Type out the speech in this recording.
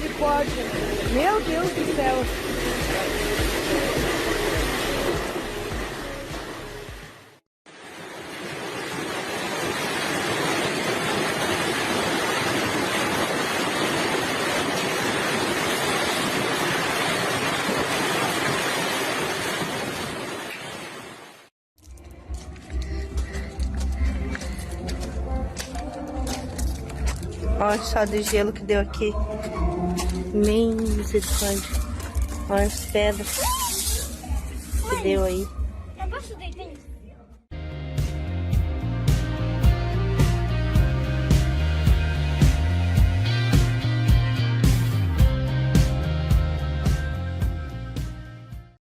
misericórdia. Meu Deus do céu. Olha só do gelo que deu aqui. Nem misericórdia. Olha as pedras que deu aí. Eu posso deitar nisso?